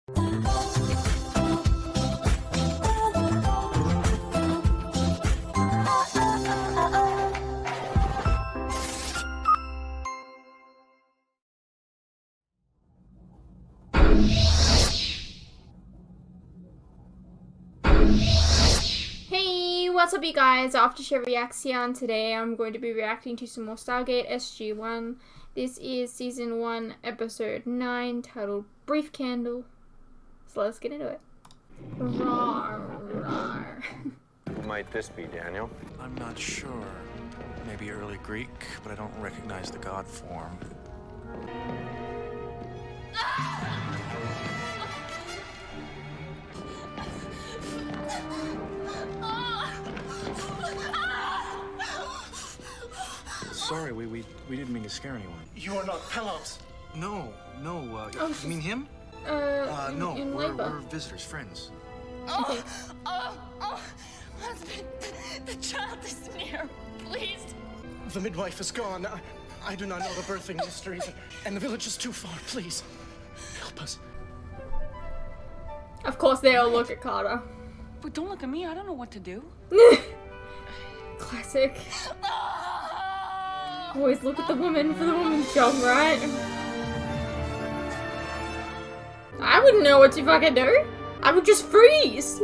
Hey, what's up you guys? Aftershare Reaction. Today I'm going to be reacting to some more Stargate SG-1. This is Season 1, Episode 9, titled Brief Candle. So let's get into it. Rawr, rawr. Who might this be, Daniel? I'm not sure. Maybe early Greek, but I don't recognize the god form. Sorry, we didn't mean to scare anyone. You are not Pelops. No. Oh, You mean him? No, we're visitors, friends. Okay. Husband, the child is near. Please. The midwife is gone. I do not know the birthing mysteries, and the village is too far. Please, help us. Of course they all look at Carter. But don't look at me. I don't know what to do. Classic. Always look at the woman for the woman's job, right? I wouldn't know what to fucking do. I would just freeze.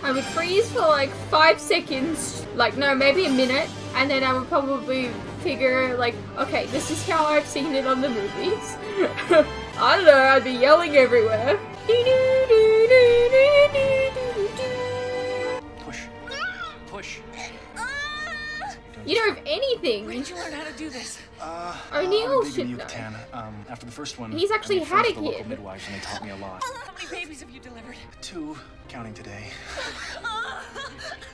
I would freeze for like 5 seconds, like no, maybe a minute, and then I would probably figure like, okay, this is how I've seen it on the movies. I don't know, I'd be yelling everywhere. Push. You know, if anything, Where did you learn how to do this? O'Neill Big should in know. Utah. After the first one, He's actually I made had friends a with the local kid. midwives, and they taught me a lot. How many babies have you delivered? 2, counting today.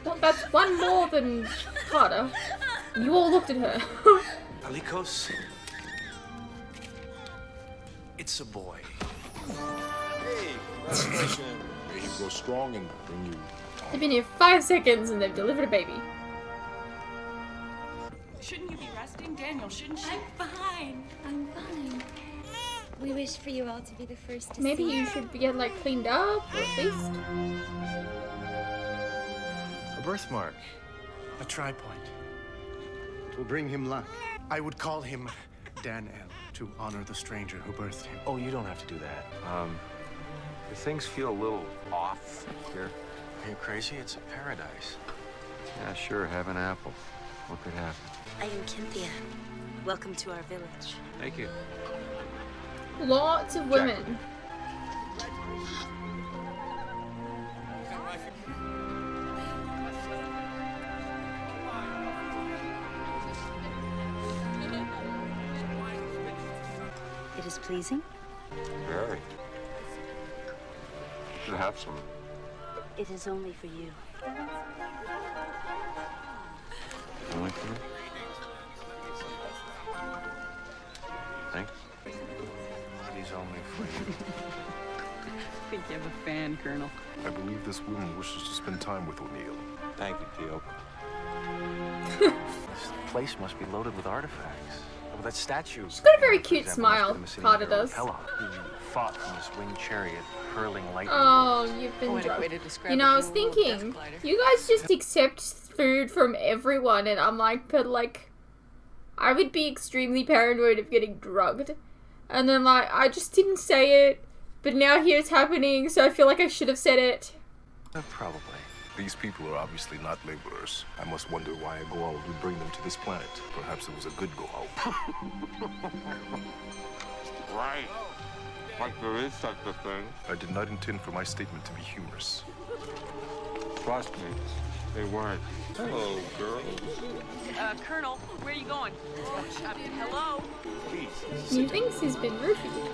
Well, that's one more than Carter. You all looked at her. Alikos. It's a boy. Hey, congratulations. May he grow strong and bring you. They've been here 5 seconds and they've delivered a baby. Shouldn't you be resting, Daniel? Shouldn't you? I'm fine. We wish for you all to be the first to Maybe see. you should get like cleaned up, or at least. A birthmark. A tri-point. It will bring him luck. I would call him Daniel to honor the stranger who birthed him. Oh, you don't have to do that. Things feel a little off here. Are you crazy? It's a paradise. Yeah, sure, have an apple. What could happen? I am Cynthia. Welcome to our village. Thank you. Lots of women. It is pleasing. Very. Should have some. It is only for you. Only for me? Thanks. It is only for you. I think you have a fan, Colonel. I believe this woman wishes to spend time with O'Neill. Thank you, Theo. This place must be loaded with artifacts. Oh, that statue. She's got a very cute For example, smile, must be the Carter hero does. Pella, who fought from this winged chariot, hurling lightning. Oh, you've been Poetic drunk. way to describe You know, I was a little thinking, death glider. you guys just accept food from everyone, and I'm like, but like, I would be extremely paranoid of getting drugged. And then like, I just didn't say it, but now here's happening, so I feel like I should have said it. Probably. These people are obviously not laborers. I must wonder why a Goa'uld would bring them to this planet. Perhaps it was a good Goa'uld. Right. Like there is such a thing. I did not intend for my statement to be humorous. Trust me, they weren't. Hello, girls. Colonel, where are you going? Hello? He thinks he's been roofied.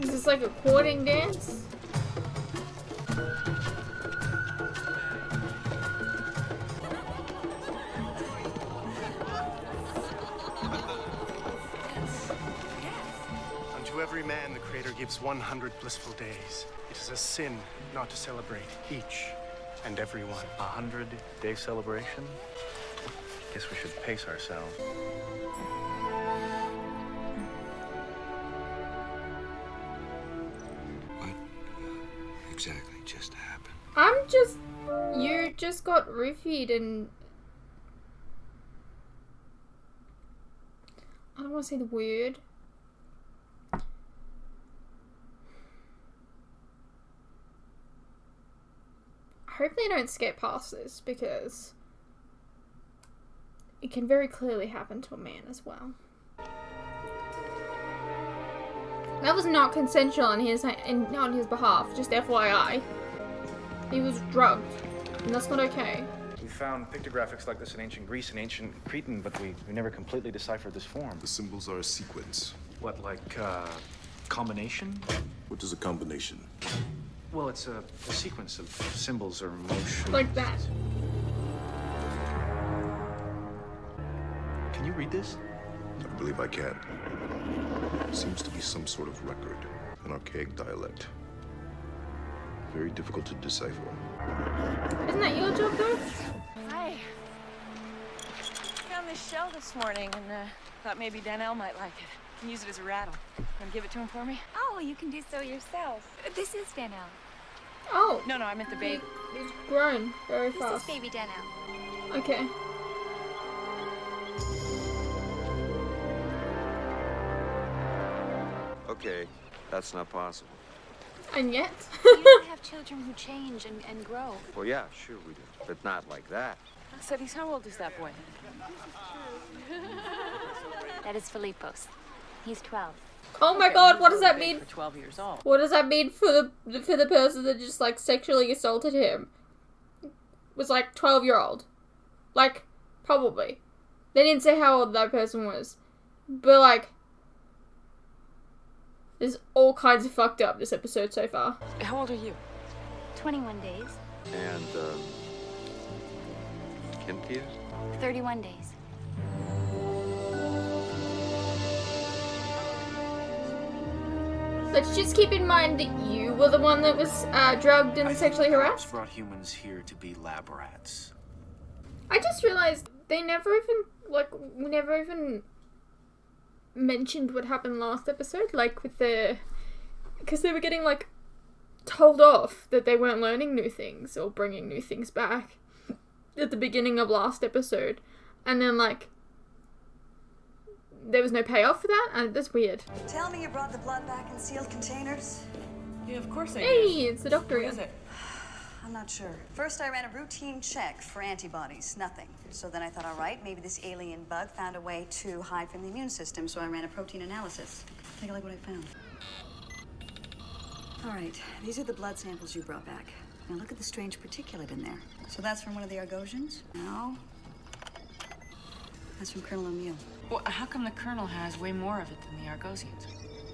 Is this like a courting dance? Unto every man the Creator gives 100 blissful days. It is a sin not to celebrate each and every one. 100-day celebration? Guess we should pace ourselves. just got roofied and... I don't want to say the word. I hope they don't skip past this, because it can very clearly happen to a man as well. That was not consensual on his behalf, just FYI. He was drugged, and that's not okay. We found pictographics like this in ancient Greece and ancient Cretan, but we never completely deciphered this form. The symbols are a sequence. What, like, combination? What is a combination? Well, it's a sequence of symbols or motion. Like that. Can you read this? I believe I can. Seems to be some sort of record, an archaic dialect. Very difficult to decipher. Isn't that your job, though? Hi. Found this shell this morning and thought maybe Danelle might like it. Can use it as a rattle. Want to give it to him for me? Oh, you can do so yourself. This is Danelle. Oh. No, I meant the baby. He's grown very This fast. is baby Danelle. Okay. Okay, that's not possible. And yet. You don't have children who change and grow. Well, yeah, sure we do, but not like that. So how old is that boy? That is Filippo's. He's 12. Oh my god, what does that mean? For 12 years old. What does that mean for the person that just like sexually assaulted him? Was like 12-year-old. Like, probably. They didn't say how old that person was. But like, there's all kinds of fucked up this episode so far. How old are you? 21 days. And, Cynthia? 31 days. Let's just keep in mind that you were the one that was drugged and sexually harassed. Brought humans here to be lab rats. I just realized they never even mentioned what happened last episode, like with the... Because they were getting, like, told off that they weren't learning new things or bringing new things back at the beginning of last episode. And then, like, there was no payoff for that, and that's weird. Tell me you brought the blood back in sealed containers? Yeah, of course I Hey, did. it's the doctor What again. is it? I'm not sure. First, I ran a routine check for antibodies. Nothing. So then I thought, all right, maybe this alien bug found a way to hide from the immune system, so I ran a protein analysis. Take a look what I found. All right, these are the blood samples you brought back. Now look at the strange particulate in there. So that's from one of the Argosians? No. That's from Colonel O'Neill. Well, how come the Colonel has way more of it than the Argosians?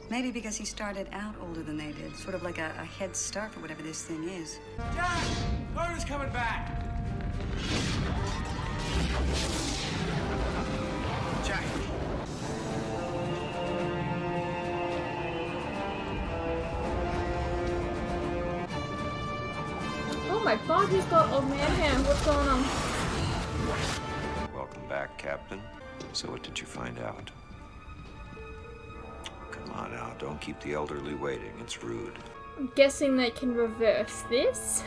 Maybe because he started out older than they did. Sort of like a head start for whatever this thing is. Jack! Carter's coming back! Jack! Oh my god, he's got old man hand. What's going on? Welcome back, Captain. So what did you find out? Come on now, don't keep the elderly waiting. It's rude. I'm guessing they can reverse this.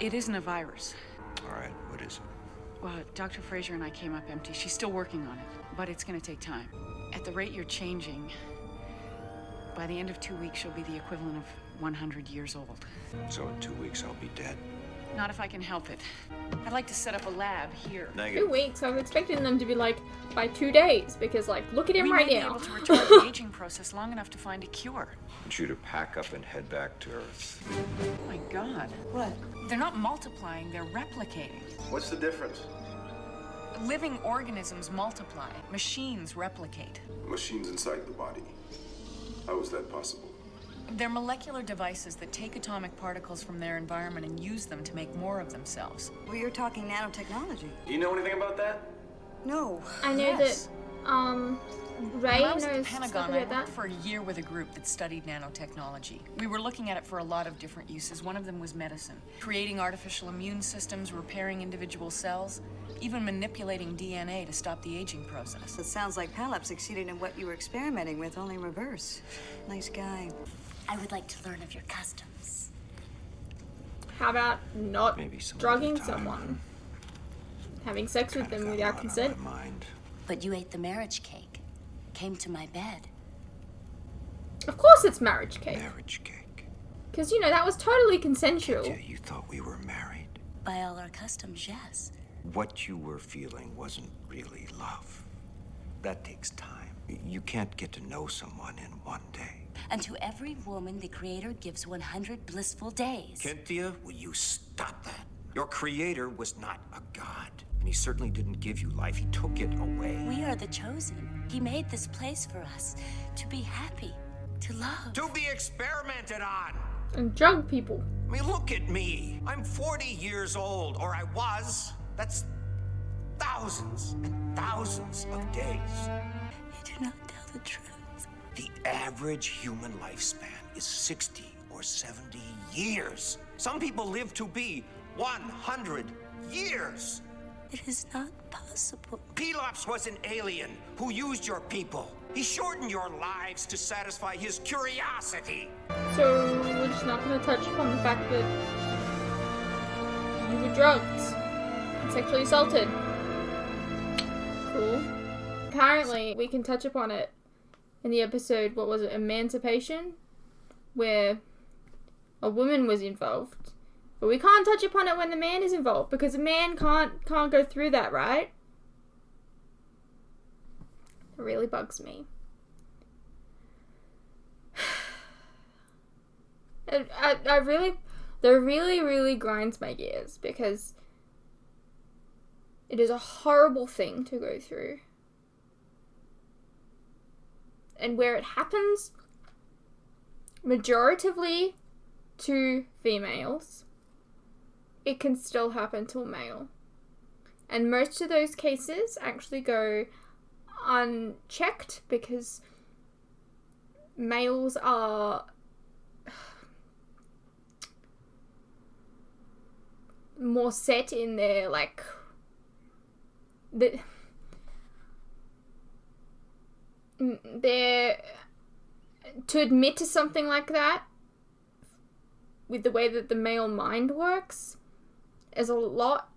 It isn't a virus. All right, what is it? Well, Dr. Fraser and I came up empty. She's still working on it, but it's going to take time. At the rate you're changing, by the end of 2 weeks, you'll be the equivalent of 100 years old. So in 2 weeks, I'll be dead. Not if I can help it. I'd like to set up a lab here. 2 weeks? I was expecting them to be like, by 2 days, because like, look at him right now. We may be able to retard the aging process long enough to find a cure. I want you to pack up and head back to Earth. Oh my God. What? They're not multiplying, they're replicating. What's the difference? Living organisms multiply. Machines replicate. Machines inside the body. How is that possible? They're molecular devices that take atomic particles from their environment and use them to make more of themselves. Well, you're talking nanotechnology. Do you know anything about that? No. I know Yes. that, Ray When I was knows at the stuff Pentagon, I about that. worked for a year with a group that studied nanotechnology. We were looking at it for a lot of different uses. One of them was medicine. Creating artificial immune systems, repairing individual cells, even manipulating DNA to stop the aging process. It sounds like Palop succeeded in what you were experimenting with, only in reverse. Nice guy. I would like to learn of your customs. How about not Maybe some drugging other time. someone? Having sex with them without consent? But you ate the marriage cake. Came to my bed. Of course it's marriage cake. Marriage cake. Because, you know, that was totally consensual. Yeah, you thought we were married. By all our customs, yes. What you were feeling wasn't really love. That takes time. You can't get to know someone in one day. And to every woman, the Creator gives 100 blissful days. Cynthia, will you stop that? Your creator was not a god. And he certainly didn't give you life. He took it away. We are the chosen. He made this place for us to be happy, to love. To be experimented on. And drug people. I mean, look at me. I'm 40 years old, or I was. That's thousands and thousands of days. You do not tell the truth. The average human lifespan is 60 or 70 years. Some people live to be 100 years. It is not possible. Pelops was an alien who used your people. He shortened your lives to satisfy his curiosity. So we're just not going to touch upon the fact that you were drugged and sexually assaulted. Cool. Apparently, we can touch upon it in the episode, what was it, Emancipation? Where a woman was involved. But we can't touch upon it when the man is involved, because a man can't go through that, right? It really bugs me. That really grinds my gears, because it is a horrible thing to go through. And where it happens, majoritively to females, it can still happen to a male. And most of those cases actually go unchecked because males are more set in their, like, they're to admit to something like that with the way that the male mind works is a lot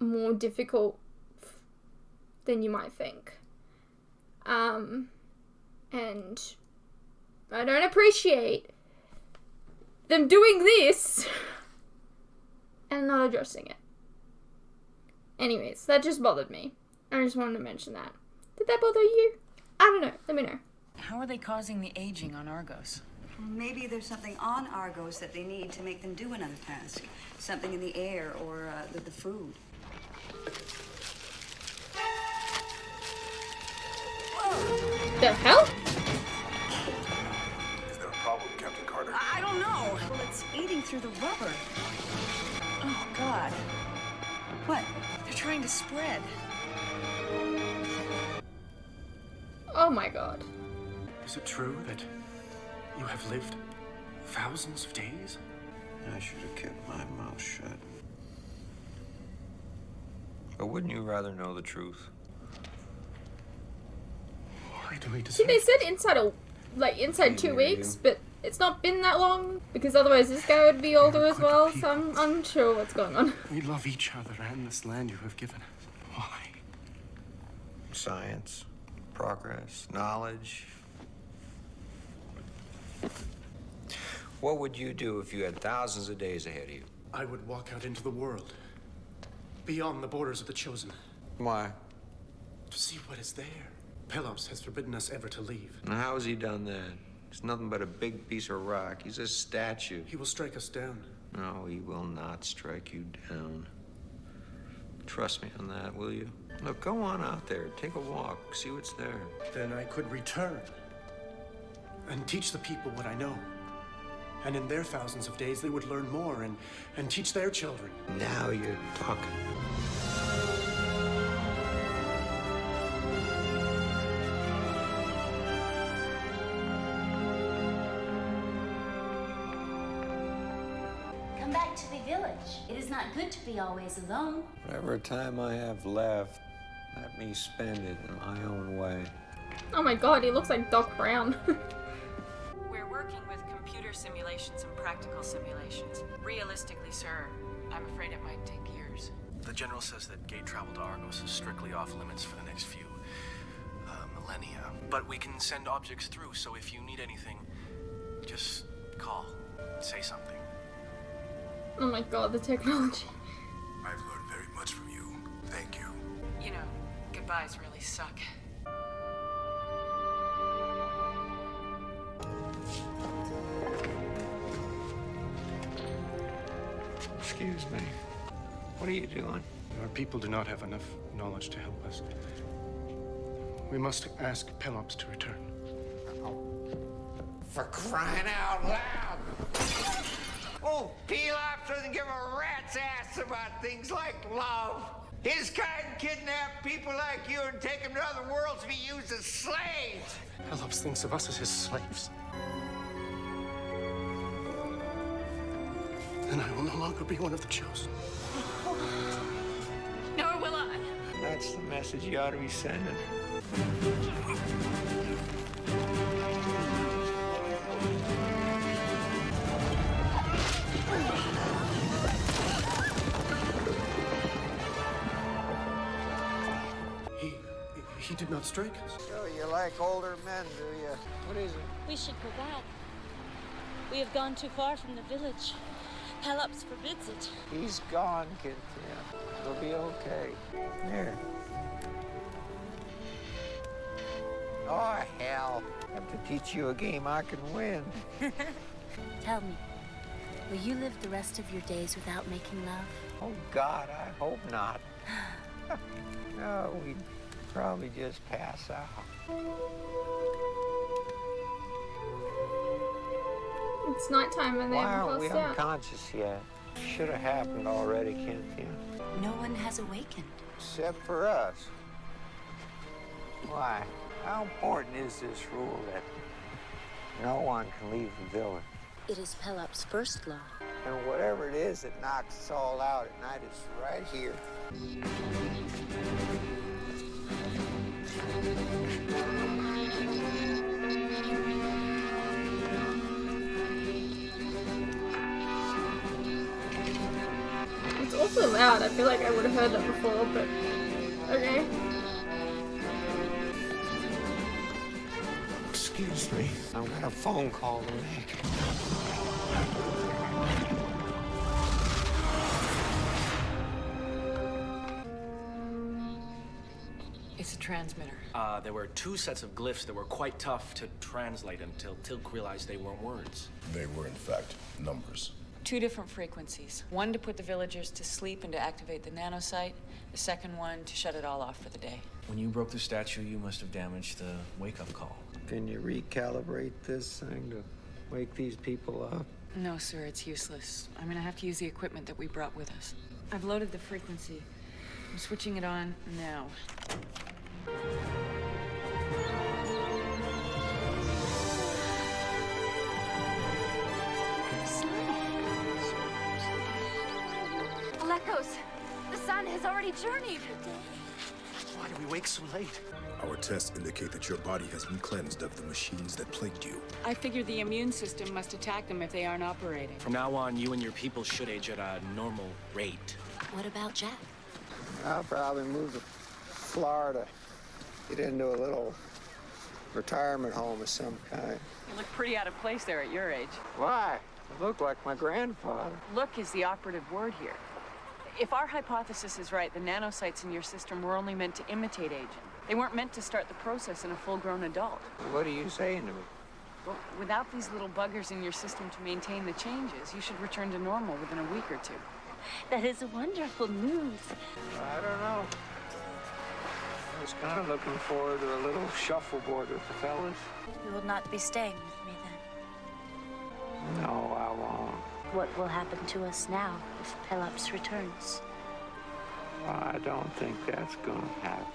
more difficult than you might think. And I don't appreciate them doing this and not addressing it. Anyways, that just bothered me. I just wanted to mention that. Did that bother you? I don't know. Let me know. How are they causing the aging on Argos? Maybe there's something on Argos that they need to make them do another task. Something in the air or the food. Whoa. The hell? Is there a problem, Captain Carter? I don't know. Well, it's eating through the rubber. Oh, God. What? They're trying to spread. Oh my God. Is it true that you have lived thousands of days? I should have kept my mouth shut. But wouldn't you rather know the truth? Why do we deserve? See, they said inside 2 weeks, but it's not been that long, because otherwise this guy would be older as well, so I'm unsure what's going on. We love each other and this land you have given us. Why? Science, progress, knowledge. What would you do if you had thousands of days ahead of you? I would walk out into the world, beyond the borders of the Chosen, Why? to see what is there. Pelops has forbidden us ever to leave. And how has he done that? He's nothing but a big piece of rock. He's a statue. He will strike us down. No, he will not strike you down. Trust me on that, will you? Look, go on out there. Take a walk. See what's there. Then I could return and teach the people what I know. And in their thousands of days, they would learn more and teach their children. Now you're talking. Come back to the village. It is not good to be always alone. Whatever time I have left, let me spend it in my own way. Oh my God, he looks like Doc Brown. We're working with computer simulations and practical simulations. Realistically, sir, I'm afraid it might take years. The General says that gate travel to Argos is strictly off limits for the next few millennia. But we can send objects through, so if you need anything, just call. Say something. Oh my god, the technology. I've learned very much from you. Thank you. You know, goodbyes really suck. Excuse me. What are you doing? Our people do not have enough knowledge to help us. We must ask Pelops to return. For crying out loud! Oh, Pelops doesn't give a rat's ass about things like love. His kind kidnap people like you and take them to other worlds to be used as slaves. Pelops thinks of us as his slaves. Then I will no longer be one of the chosen. Nor will I. That's the message you ought to be sending. He did not strike us. So you like older men, do you? What is it? We should go back. We have gone too far from the village. Pelops forbids it. He's gone, Cynthia. It'll be okay. Here. Oh, hell. I have to teach you a game I can win. Tell me, will you live the rest of your days without making love? Oh, God, I hope not. No, we'd probably just pass out. It's nighttime and they Why haven't aren't we passed out. unconscious yet? Should have happened already, Cynthia. No one has awakened. Except for us. Why? How important is this rule that no one can leave the village? It is Pelops' first law. And whatever it is that knocks us all out at night is right here. It's awfully loud. I feel like I would have heard that before, but okay. Excuse me. I've got a phone call to make. It's a transmitter. There were two sets of glyphs that were quite tough to translate until Tilk realized they weren't words. They were, in fact, numbers. 2 different frequencies. One to put the villagers to sleep and to activate the nanosite. The second one to shut it all off for the day. When you broke the statue, you must have damaged the wake-up call. Can you recalibrate this thing to wake these people up? No, sir, it's useless. I'm gonna have to use the equipment that we brought with us. I've loaded the frequency. I'm switching it on now. Elecos, the sun has already journeyed. Why did we wake so late? Our tests indicate that your body has been cleansed of the machines that plagued you. I figured the immune system must attack them if they aren't operating. From now on, you and your people should age at a normal rate. What about Jack? I'll probably move to Florida. Get into a little retirement home of some kind. You look pretty out of place there at your age. Why? I look like my grandfather. Look is the operative word here. If our hypothesis is right, the nanosites in your system were only meant to imitate aging. They weren't meant to start the process in a full-grown adult. What are you saying to me? Well, without these little buggers in your system to maintain the changes, you should return to normal within a week or 2. That is wonderful news. I don't know. I was kind of looking forward to a little shuffleboard with the fellas. You will not be staying with me then. No, I won't. What will happen to us now if Pelops returns? Well, I don't think that's going to happen.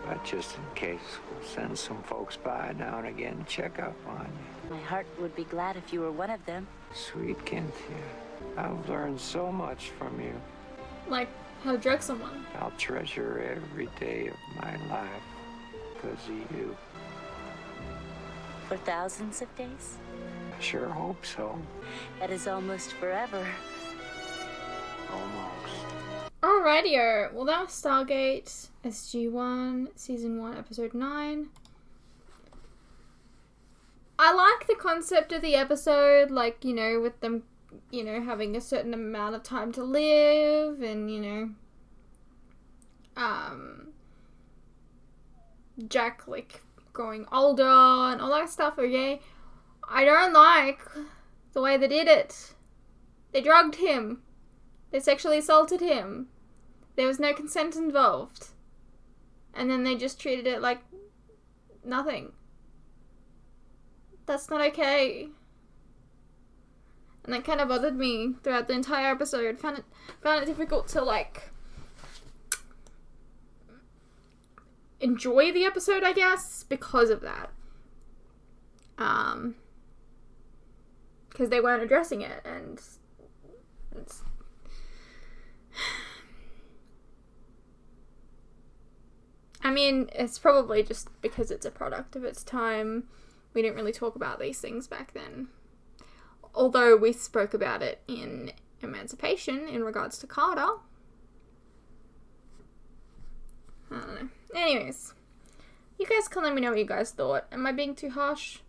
But just in case, we'll send some folks by now and again to check up on you. My heart would be glad if you were one of them. Sweet Cynthia, I've learned so much from you. Like how to drug someone. I'll treasure every day of my life because of you. For thousands of days? Sure hope so. That is almost forever. Almost. Alrighty, well that was Stargate SG-1, Season 1, Episode 9. I like the concept of the episode, like, you know, with them, you know, having a certain amount of time to live, and, you know, Jack, like, growing older, and all that stuff, okay? I don't like the way they did it. They drugged him. They sexually assaulted him. There was no consent involved. And then they just treated it like nothing. That's not okay. And that kind of bothered me throughout the entire episode. Found it difficult to, like, enjoy the episode, I guess, because of that. Because they weren't addressing it, and it's... I mean, it's probably just because it's a product of its time. We didn't really talk about these things back then. Although we spoke about it in Emancipation in regards to Carter. I don't know. Anyways, you guys can let me know what you guys thought. Am I being too harsh?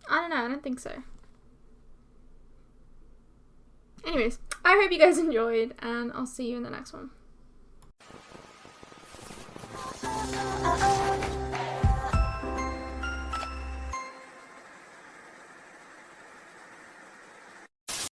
I don't know, I don't think so. Anyways, I hope you guys enjoyed, and I'll see you in the next one.